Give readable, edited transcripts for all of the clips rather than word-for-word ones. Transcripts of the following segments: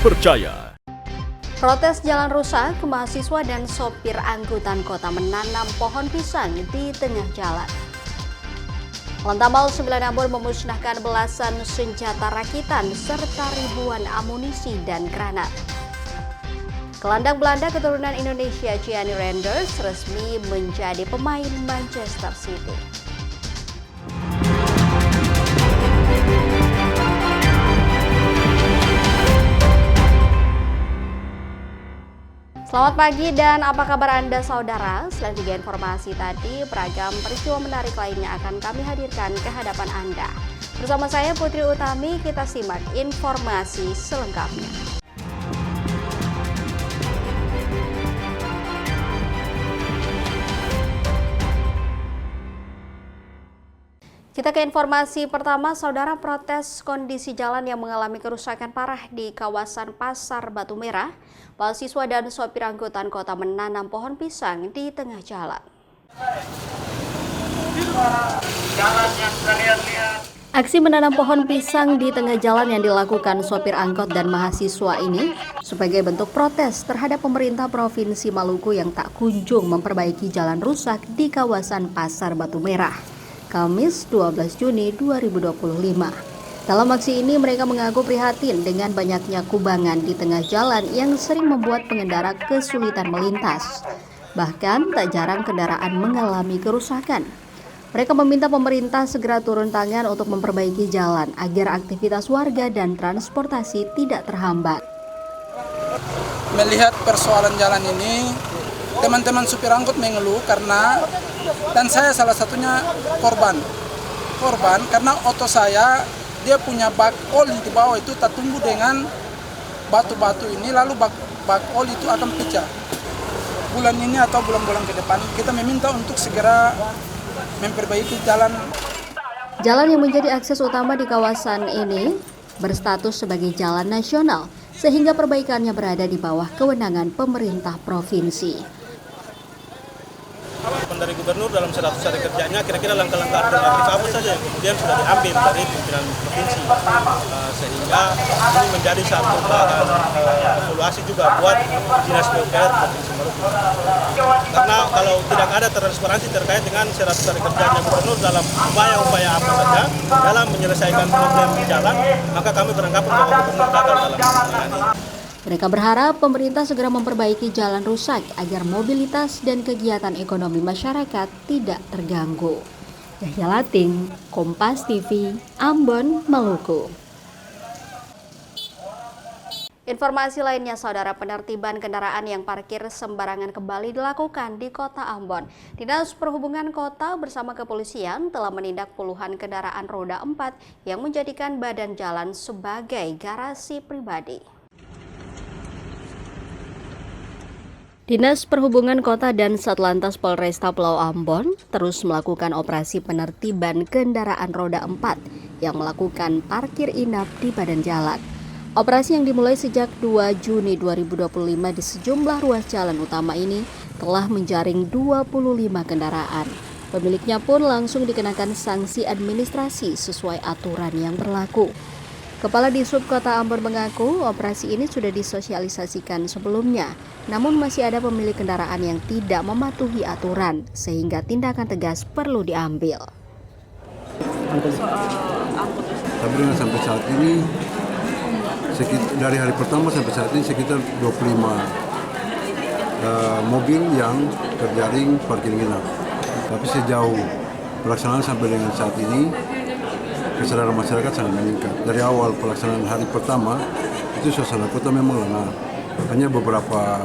terpercaya. Protes jalan rusak, mahasiswa dan sopir angkutan kota menanam pohon pisang di tengah jalan. Lantamal 9 Ambon memusnahkan belasan senjata rakitan serta ribuan amunisi dan granat. Gelandang Belanda keturunan Indonesia Gianni Reinders resmi menjadi pemain Manchester City. Selamat pagi dan apa kabar Anda saudara? Selain 3 informasi tadi, beragam peristiwa menarik lainnya akan kami hadirkan ke hadapan Anda. Bersama saya Putri Utami, kita simak informasi selengkapnya. Kita ke informasi pertama, saudara. Protes kondisi jalan yang mengalami kerusakan parah di kawasan Pasar Batu Merah. Mahasiswa dan sopir angkutan kota menanam pohon pisang di tengah jalan. Aksi menanam pohon pisang di tengah jalan yang dilakukan sopir angkot dan mahasiswa ini sebagai bentuk protes terhadap pemerintah Provinsi Maluku yang tak kunjung memperbaiki jalan rusak di kawasan Pasar Batu Merah. Kamis 12 Juni 2025. Dalam aksi ini mereka mengaku prihatin dengan banyaknya kubangan di tengah jalan yang sering membuat pengendara kesulitan melintas. Bahkan tak jarang kendaraan mengalami kerusakan. Mereka meminta pemerintah segera turun tangan untuk memperbaiki jalan agar aktivitas warga dan transportasi tidak terhambat. Melihat persoalan jalan ini, teman-teman supir angkut mengeluh karena, dan saya salah satunya korban karena oto saya dia punya bak oli di bawah itu tak tumbuh dengan batu-batu ini, lalu bak oli itu akan pecah. Bulan ini atau bulan-bulan ke depan kita meminta untuk segera memperbaiki jalan. Jalan yang menjadi akses utama di kawasan ini berstatus sebagai jalan nasional sehingga perbaikannya berada di bawah kewenangan pemerintah provinsi. Dari gubernur dalam 100 hari kerjanya kira-kira langkah-langkah alternatif apa saja yang kemudian sudah diambil dari pimpinan provinsi, sehingga ini menjadi satu bahan evaluasi juga buat dinas PUPR Provinsi Maluku. Karena kalau tidak ada transparansi terkait dengan 100 hari kerjanya gubernur dalam upaya-upaya apa saja dalam menyelesaikan problem di jalan, maka kami beranggapan bahwa gubernur gagal dalam menangani. Mereka berharap pemerintah segera memperbaiki jalan rusak agar mobilitas dan kegiatan ekonomi masyarakat tidak terganggu. Yahya Lating, Kompas TV, Ambon, Maluku. Informasi lainnya, saudara, penertiban kendaraan yang parkir sembarangan kembali dilakukan di Kota Ambon. Dinas Perhubungan Kota bersama kepolisian telah menindak puluhan kendaraan roda 4 yang menjadikan badan jalan sebagai garasi pribadi. Dinas Perhubungan Kota dan Satlantas Polresta Pulau Ambon terus melakukan operasi penertiban kendaraan roda 4 yang melakukan parkir inap di badan jalan. Operasi yang dimulai sejak 2 Juni 2025 di sejumlah ruas jalan utama ini telah menjaring 25 kendaraan. Pemiliknya pun langsung dikenakan sanksi administrasi sesuai aturan yang berlaku. Kepala Disub Kota Ambon mengaku operasi ini sudah disosialisasikan sebelumnya, namun masih ada pemilik kendaraan yang tidak mematuhi aturan, sehingga tindakan tegas perlu diambil. Tapi dengan sampai saat ini, dari hari pertama sampai saat ini sekitar 25 mobil yang terjaring parkir inap. Tapi sejauh pelaksanaan sampai dengan saat ini, kesadaran masyarakat sangat meningkat. Dari awal pelaksanaan hari pertama, itu suasana kota memang lengang. Hanya beberapa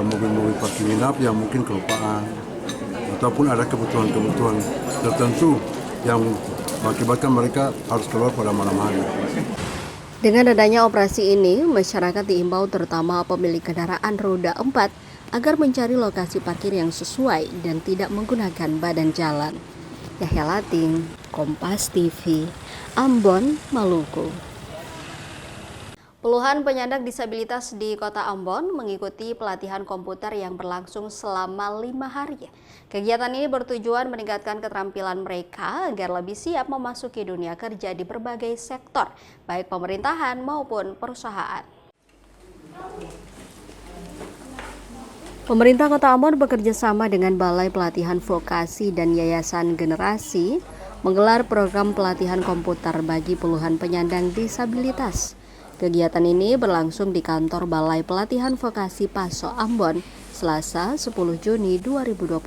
mobil-mobil parkir inap yang mungkin kelupaan, ataupun ada kebutuhan-kebutuhan tertentu yang mengakibatkan mereka harus keluar pada malam hari. Dengan adanya operasi ini, masyarakat diimbau terutama pemilik kendaraan roda 4 agar mencari lokasi parkir yang sesuai dan tidak menggunakan badan jalan. Yahya Lating, Kompas TV, Ambon, Maluku. Puluhan penyandang disabilitas di Kota Ambon mengikuti pelatihan komputer yang berlangsung selama 5 hari. Kegiatan ini bertujuan meningkatkan keterampilan mereka agar lebih siap memasuki dunia kerja di berbagai sektor, baik pemerintahan maupun perusahaan. Pemerintah Kota Ambon bekerja sama dengan Balai Pelatihan Vokasi dan Yayasan Generasi menggelar program pelatihan komputer bagi puluhan penyandang disabilitas. Kegiatan ini berlangsung di kantor Balai Pelatihan Vokasi Paso Ambon, Selasa 10 Juni 2025.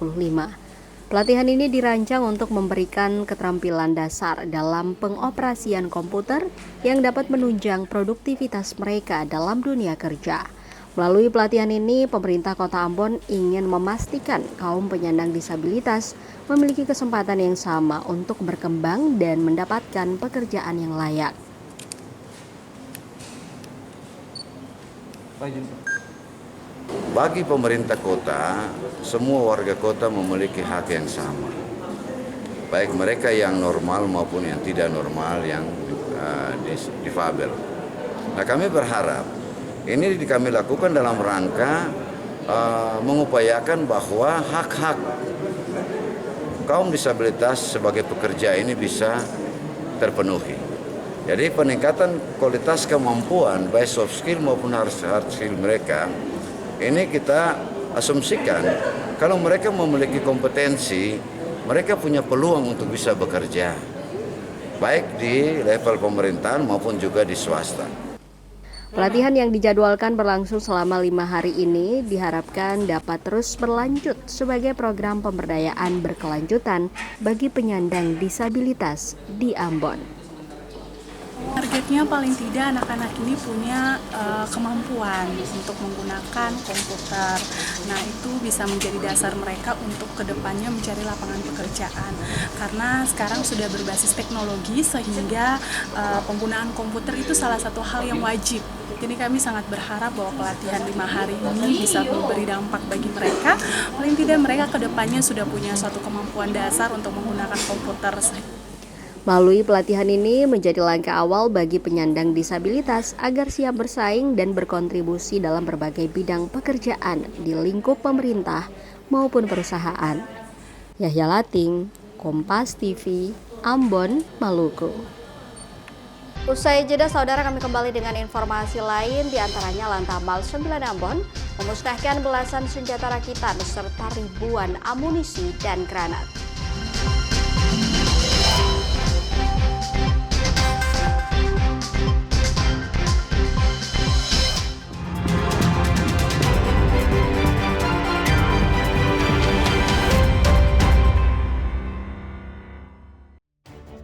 Pelatihan ini dirancang untuk memberikan keterampilan dasar dalam pengoperasian komputer yang dapat menunjang produktivitas mereka dalam dunia kerja. Melalui pelatihan ini, pemerintah Kota Ambon ingin memastikan kaum penyandang disabilitas memiliki kesempatan yang sama untuk berkembang dan mendapatkan pekerjaan yang layak. Bagi pemerintah kota, semua warga kota memiliki hak yang sama. Baik mereka yang normal maupun yang tidak normal, yang difabel. Nah, kami berharap ini kami lakukan dalam rangka mengupayakan bahwa hak-hak kaum disabilitas sebagai pekerja ini bisa terpenuhi. Jadi peningkatan kualitas kemampuan baik soft skill maupun hard skill mereka ini kita asumsikan kalau mereka memiliki kompetensi, mereka punya peluang untuk bisa bekerja baik di level pemerintahan maupun juga di swasta. Pelatihan yang dijadwalkan berlangsung selama 5 hari ini diharapkan dapat terus berlanjut sebagai program pemberdayaan berkelanjutan bagi penyandang disabilitas di Ambon. Targetnya paling tidak anak-anak ini punya kemampuan untuk menggunakan komputer. Nah, itu bisa menjadi dasar mereka untuk kedepannya mencari lapangan pekerjaan. Karena sekarang sudah berbasis teknologi sehingga penggunaan komputer itu salah satu hal yang wajib. Jadi kami sangat berharap bahwa pelatihan 5 hari ini bisa memberi dampak bagi mereka. Paling tidak mereka kedepannya sudah punya suatu kemampuan dasar untuk menggunakan komputer. Melalui pelatihan ini menjadi langkah awal bagi penyandang disabilitas agar siap bersaing dan berkontribusi dalam berbagai bidang pekerjaan di lingkup pemerintah maupun perusahaan. Yahya Lating, Kompas TV, Ambon, Maluku. Usai jeda, saudara, kami kembali dengan informasi lain, diantaranya Lantamal 9 Ambon memusnahkan belasan senjata rakitan serta ribuan amunisi dan granat.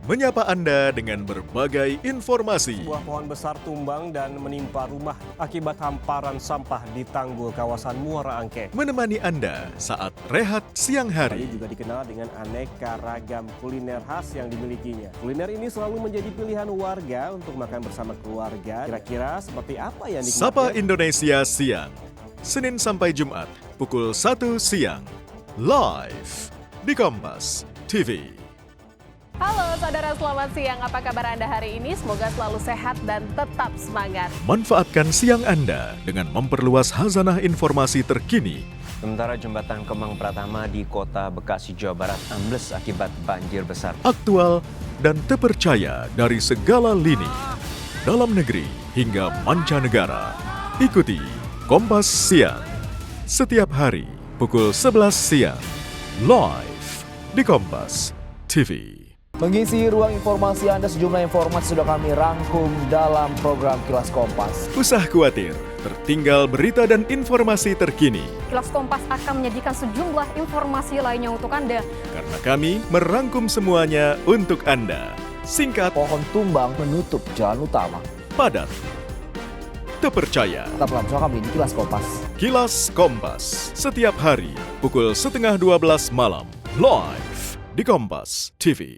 Menyapa Anda dengan berbagai informasi. Sebuah pohon besar tumbang dan menimpa rumah akibat hamparan sampah di tanggul kawasan Muara Angke. Menemani Anda saat rehat siang Ini hari. juga dikenal dengan aneka ragam kuliner khas yang dimilikinya. Kuliner ini selalu menjadi pilihan warga untuk makan bersama keluarga. Kira-kira seperti apa yang Sapa dinikmati? Indonesia siang. Senin sampai Jumat pukul 1 siang. Live di Kompas TV. Halo saudara, selamat siang. Apa kabar Anda hari ini? Semoga selalu sehat dan tetap semangat. Manfaatkan siang Anda dengan memperluas khazanah informasi terkini. Sementara jembatan Kemang Pratama di kota Bekasi, Jawa Barat ambles akibat banjir besar. Aktual dan terpercaya dari segala lini. Dalam negeri hingga mancanegara. Ikuti Kompas Siang. Setiap hari pukul 11 siang. Live di Kompas TV. Mengisi ruang informasi Anda, sejumlah informasi sudah kami rangkum dalam program Kilas Kompas. Usah khawatir, tertinggal berita dan informasi terkini. Kilas Kompas akan menyajikan sejumlah informasi lainnya untuk Anda. Karena kami merangkum semuanya untuk Anda. Singkat, Pohon tumbang menutup jalan utama. padat, terpercaya. Tetaplah bersama kami di Kilas Kompas. Kilas Kompas, setiap hari pukul 11:30 malam. Live di Kompas TV.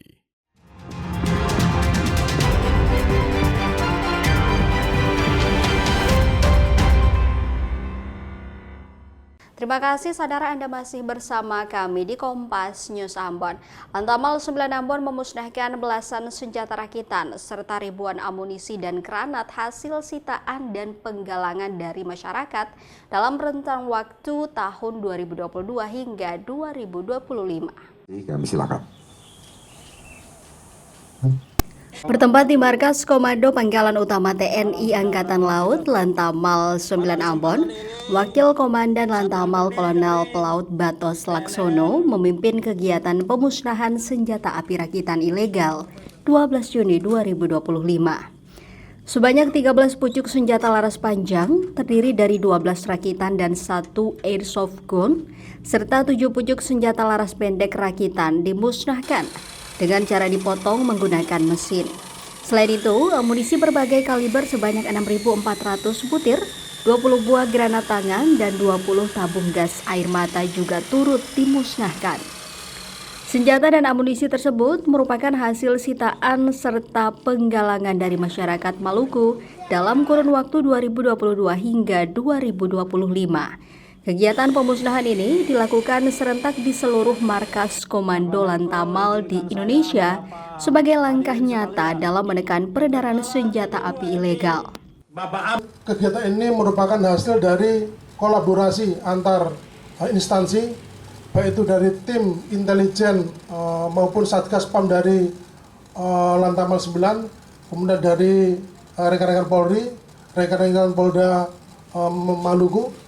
Terima kasih saudara Anda masih bersama kami di Kompas News Ambon. Lantamal 9 Ambon memusnahkan belasan senjata rakitan serta ribuan amunisi dan granat hasil sitaan dan penggalangan dari masyarakat dalam rentang waktu tahun 2022 hingga 2025. Kami silakan. Bertempat di Markas Komando Pangkalan Utama TNI Angkatan Laut Lantamal 9 Ambon, Wakil Komandan Lantamal Kolonel Pelaut Batos Laksono memimpin kegiatan pemusnahan senjata api rakitan ilegal 12 Juni 2025. Sebanyak 13 pucuk senjata laras panjang terdiri dari 12 rakitan dan 1 airsoft gun serta 7 pucuk senjata laras pendek rakitan dimusnahkan dengan cara dipotong menggunakan mesin. Selain itu, amunisi berbagai kaliber sebanyak 6.400 butir, 20 buah granat tangan, dan 20 tabung gas air mata juga turut dimusnahkan. Senjata dan amunisi tersebut merupakan hasil sitaan serta penggalangan dari masyarakat Maluku dalam kurun waktu 2022 hingga 2025. Kegiatan pemusnahan ini dilakukan serentak di seluruh markas komando Lantamal di Indonesia sebagai langkah nyata dalam menekan peredaran senjata api ilegal. Kegiatan ini merupakan hasil dari kolaborasi antar instansi, baik itu dari tim intelijen maupun Satgas PAM dari Lantamal 9, kemudian dari rekan-rekan Polri, rekan-rekan Polda Maluku,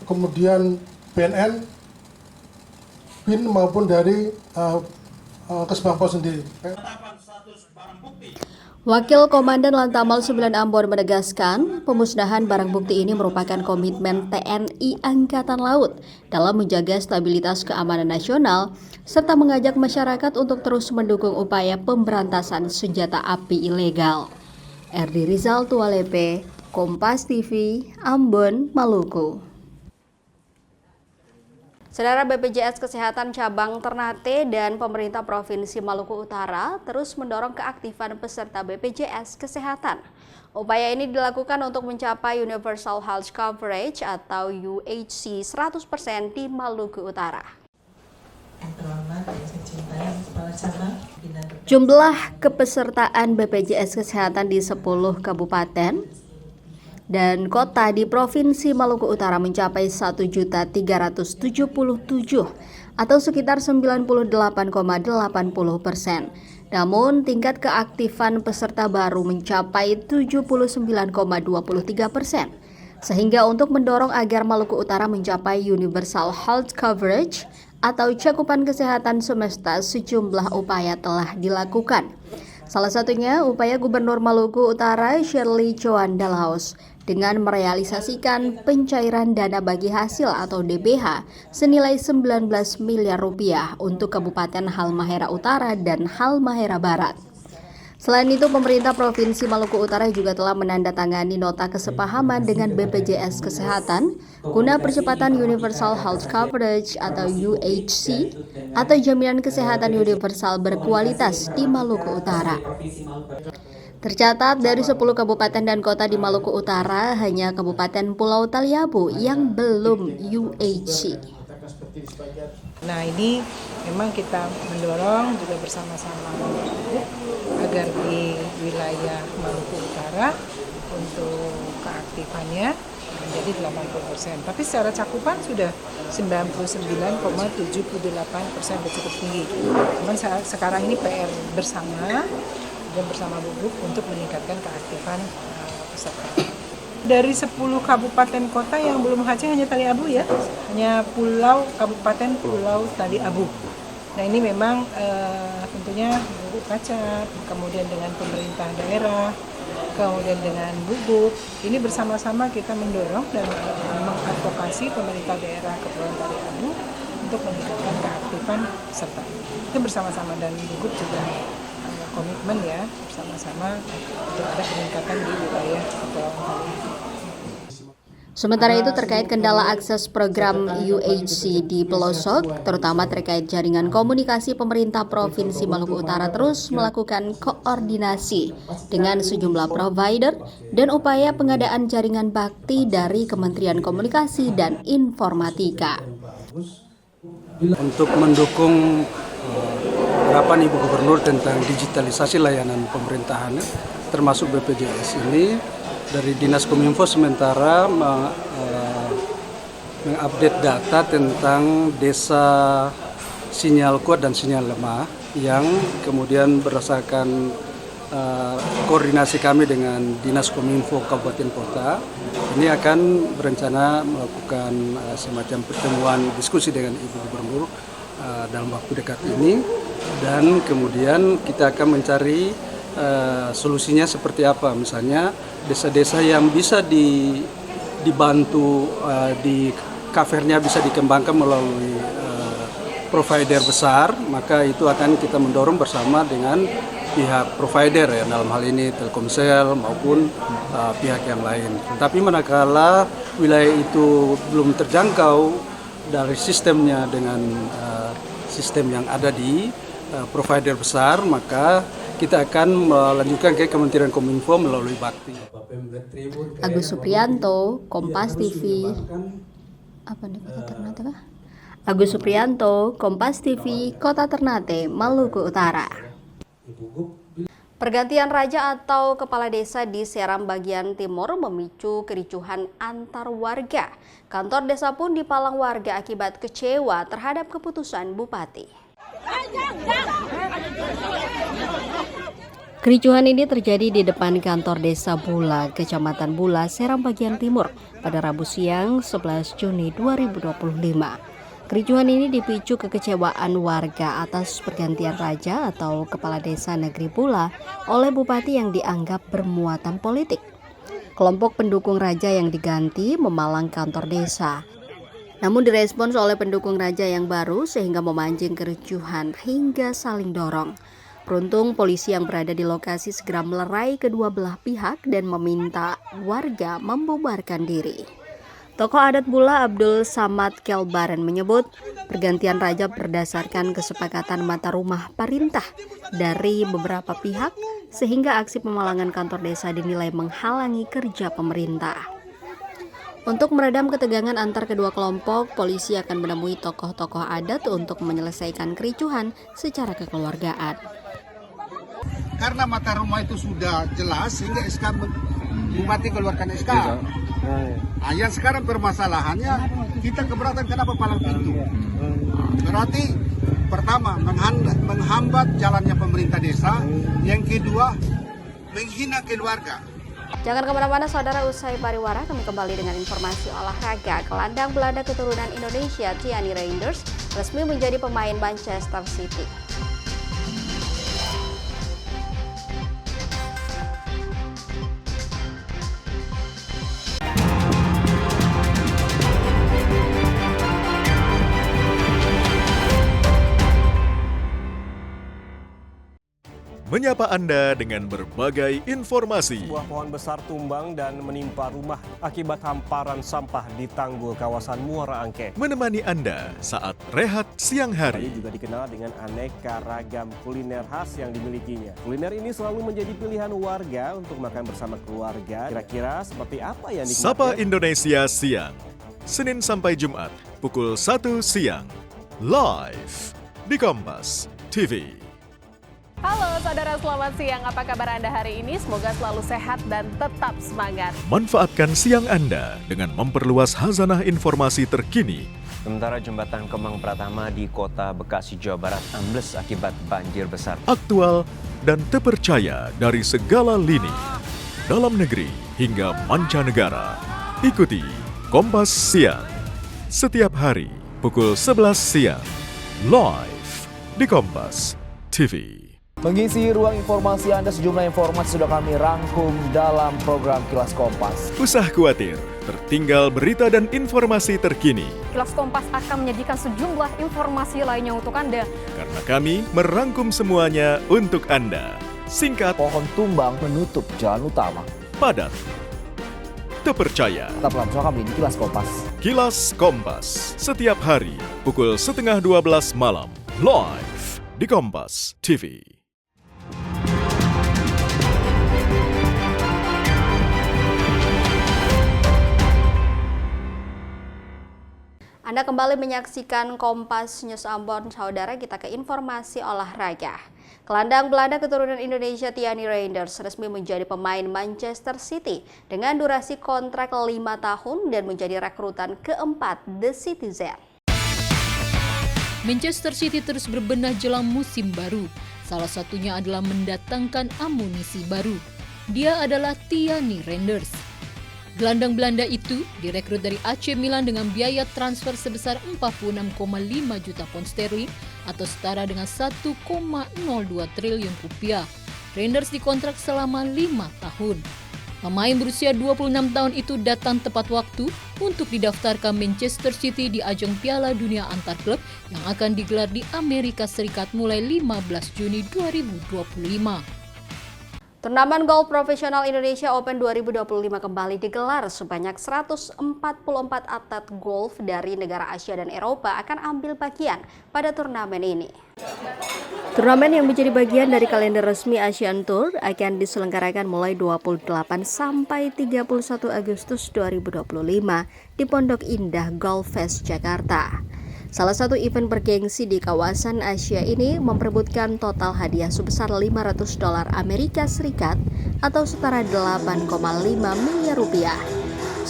kemudian BNN, BIN maupun dari Kesbangpol sendiri. Wakil Komandan Lantamal 9 Ambon menegaskan, pemusnahan barang bukti ini merupakan komitmen TNI Angkatan Laut dalam menjaga stabilitas keamanan nasional serta mengajak masyarakat untuk terus mendukung upaya pemberantasan senjata api ilegal. Erdi Rizal Tualepe, Kompas TV, Ambon, Maluku. Saudara, BPJS Kesehatan Cabang Ternate dan pemerintah Provinsi Maluku Utara terus mendorong keaktifan peserta BPJS Kesehatan. Upaya ini dilakukan untuk mencapai Universal Health Coverage atau UHC 100% di Maluku Utara. Jumlah kepesertaan BPJS Kesehatan di 10 kabupaten dan kota di Provinsi Maluku Utara mencapai 1.377 atau sekitar 98,80%. Namun tingkat keaktifan peserta baru mencapai 79,23%. Sehingga untuk mendorong agar Maluku Utara mencapai Universal Health Coverage atau cakupan kesehatan semesta, sejumlah upaya telah dilakukan. Salah satunya upaya Gubernur Maluku Utara Shirley Joan Dalhaus dengan merealisasikan pencairan dana bagi hasil atau DBH senilai 19 miliar rupiah untuk Kabupaten Halmahera Utara dan Halmahera Barat. Selain itu, pemerintah Provinsi Maluku Utara juga telah menandatangani nota kesepahaman dengan BPJS Kesehatan guna percepatan Universal Health Coverage atau UHC atau jaminan kesehatan universal berkualitas di Maluku Utara. Tercatat dari 10 kabupaten dan kota di Maluku Utara, hanya Kabupaten Pulau Taliabu yang belum UHC. Nah, ini memang kita mendorong juga bersama-sama agar di wilayah Maluku Utara untuk keaktifannya menjadi 80%. Tapi secara cakupan sudah 99,78%, cukup tinggi. Cuman sekarang ini PR bersama dan bersama Bubuk untuk meningkatkan keaktifan peserta. Dari 10 kabupaten kota yang belum HC hanya Taliabu ya, hanya Kabupaten Pulau Taliabu. Nah, ini memang tentunya Bubuk Kacap, kemudian dengan pemerintah daerah, kemudian dengan Bubuk, ini bersama-sama kita mendorong dan mengadvokasi pemerintah daerah Kepulauan Taliabu untuk meningkatkan keaktifan peserta. Itu bersama-sama, dan Bubuk juga komitmen ya bersama-sama untuk ada peningkatan di wilayah Kepulauan Taliabu. Sementara itu terkait kendala akses program UHC di pelosok, terutama terkait jaringan komunikasi pemerintah Provinsi Maluku Utara terus melakukan koordinasi dengan sejumlah provider dan upaya pengadaan jaringan bakti dari Kementerian Komunikasi dan Informatika. Untuk mendukung harapan Ibu Gubernur tentang digitalisasi layanan pemerintahan, termasuk BPJS ini, dari Dinas Kominfo sementara mengupdate data tentang desa sinyal kuat dan sinyal lemah yang kemudian berdasarkan koordinasi kami dengan Dinas Kominfo Kabupaten Kota ini akan berencana melakukan semacam pertemuan diskusi dengan Ibu Gubernur dalam waktu dekat ini, dan kemudian kita akan mencari solusinya seperti apa. Misalnya desa-desa yang bisa dibantu di covernya bisa dikembangkan melalui provider besar, maka itu akan kita mendorong bersama dengan pihak provider ya, dalam hal ini Telkomsel maupun pihak yang lain. Tapi manakala wilayah itu belum terjangkau dari sistemnya dengan sistem yang ada di provider besar, maka kita akan melanjutkan ke Kementerian Kominfo melalui Bakti. Agus Supriyanto, Kompas TV. Agus Supriyanto, Kompas TV, Kota Ternate, Maluku Utara. Pergantian raja atau kepala desa di Seram bagian timur memicu kericuhan antar warga. Kantor desa pun dipalang warga akibat kecewa terhadap keputusan bupati. Kericuhan ini terjadi di depan kantor desa Bula, Kecamatan Bula, Seram bagian timur pada Rabu siang 11 Juni 2025. Kericuhan ini dipicu kekecewaan warga atas pergantian raja atau kepala desa negeri Bula oleh bupati yang dianggap bermuatan politik. Kelompok pendukung raja yang diganti memalang kantor desa. Namun direspons oleh pendukung raja yang baru sehingga memancing kericuhan hingga saling dorong. Beruntung polisi yang berada di lokasi segera melerai kedua belah pihak dan meminta warga membubarkan diri. Tokoh adat Bula Abdul Samad Kelbaran menyebut pergantian raja berdasarkan kesepakatan mata rumah perintah dari beberapa pihak sehingga aksi pemalangan kantor desa dinilai menghalangi kerja pemerintah. Untuk meredam ketegangan antar kedua kelompok, polisi akan menemui tokoh-tokoh adat untuk menyelesaikan kericuhan secara kekeluargaan. Karena mata rumah itu sudah jelas sehingga SK bupati keluarkan SK. Nah, yang sekarang permasalahannya kita keberatan kenapa palang pintu. Berarti pertama menghambat jalannya pemerintah desa, yang kedua menghina keluarga. Jangan kemana-mana saudara, usai pariwara kami kembali dengan informasi olahraga. Gelandang Belanda keturunan Indonesia Tiani Reinders resmi menjadi pemain Manchester City. Menyapa Anda dengan berbagai informasi. Sebuah pohon besar tumbang dan menimpa rumah akibat hamparan sampah di tanggul kawasan Muara Angke. Menemani Anda saat rehat siang hari. Juga dikenal dengan aneka ragam kuliner khas yang dimilikinya. Kuliner ini selalu menjadi pilihan warga untuk makan bersama keluarga. Kira-kira seperti apa yang dinikmati? Sapa Indonesia Siang, Senin sampai Jumat, pukul 1 siang. Live di Kompas TV. Halo saudara, selamat siang. Apa kabar Anda hari ini? Semoga selalu sehat dan tetap semangat. Manfaatkan siang Anda dengan memperluas khazanah informasi terkini. Sementara jembatan Kemang Pratama di Kota Bekasi, Jawa Barat ambles akibat banjir besar. Aktual dan terpercaya dari segala lini. Dalam negeri hingga mancanegara. Ikuti Kompas Siang. Setiap hari pukul 11 siang. Live di Kompas TV. Mengisi ruang informasi Anda, sejumlah informasi sudah kami rangkum dalam program Kilas Kompas. Usah khawatir, tertinggal berita dan informasi terkini. Kilas Kompas akan menyajikan sejumlah informasi lainnya untuk Anda. Karena kami merangkum semuanya untuk Anda. Singkat, pohon tumbang menutup jalan utama. Padat, terpercaya. Tetaplah bersama kami di Kilas Kompas. Kilas Kompas, setiap hari pukul 11:30 malam, live di Kompas TV. Anda kembali menyaksikan Kompas News Ambon, saudara. Kita ke informasi olahraga. Gelandang Belanda keturunan Indonesia Tiani Reinders resmi menjadi pemain Manchester City dengan durasi kontrak 5 tahun dan menjadi rekrutan keempat The Citizen. Manchester City terus berbenah jelang musim baru. Salah satunya adalah mendatangkan amunisi baru. Dia adalah Tiani Reinders. Gelandang Belanda itu direkrut dari AC Milan dengan biaya transfer sebesar 46,5 juta pound sterling atau setara dengan 1,02 triliun rupiah. Reinders dikontrak selama 5 tahun. Pemain berusia 26 tahun itu datang tepat waktu untuk didaftarkan Manchester City di ajang Piala Dunia Antar Klub yang akan digelar di Amerika Serikat mulai 15 Juni 2025. Turnamen golf profesional Indonesia Open 2025 kembali digelar. Sebanyak 144 atlet golf dari negara Asia dan Eropa akan ambil bagian pada turnamen ini. Turnamen yang menjadi bagian dari kalender resmi Asian Tour akan diselenggarakan mulai 28 sampai 31 Agustus 2025 di Pondok Indah Golf Fest Jakarta. Salah satu event bergengsi di kawasan Asia ini memperebutkan total hadiah sebesar $500 Amerika Serikat atau setara 8,5 miliar rupiah.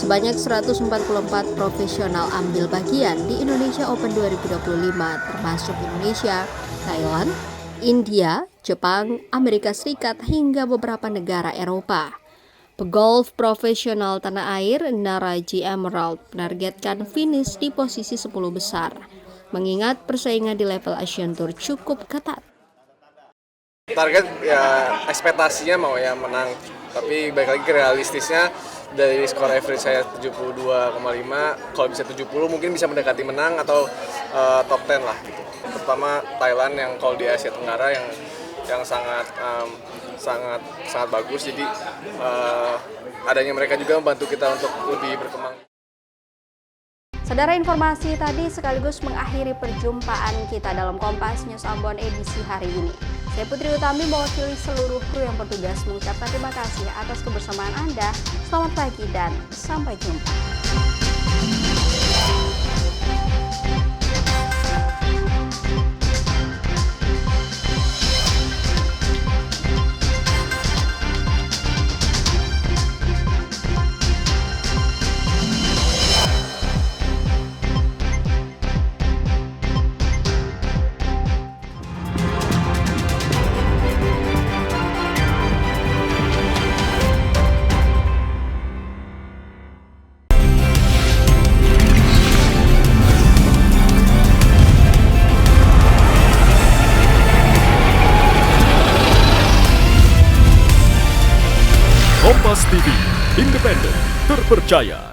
Sebanyak 144 profesional ambil bagian di Indonesia Open 2025 termasuk Indonesia, Thailand, India, Jepang, Amerika Serikat hingga beberapa negara Eropa. Pegolf profesional tanah air Naraji Emerald menargetkan finish di posisi 10 besar, mengingat persaingan di level Asian Tour cukup ketat. Target ya ekspektasinya mau ya menang, tapi balik lagi ke realistisnya dari skor average saya 72,5, kalau bisa 70 mungkin bisa mendekati menang atau top 10 lah gitu. Terutama Thailand yang kalau di Asia Tenggara yang sangat bagus, jadi adanya mereka juga membantu kita untuk lebih berkembang. Saudara, informasi tadi sekaligus mengakhiri perjumpaan kita dalam Kompas News Ambon edisi hari ini. Saya Putri Utami mewakili seluruh kru yang bertugas mengucapkan terima kasih atas kebersamaan Anda. Selamat pagi dan sampai jumpa. Kompas TV, independen, terpercaya.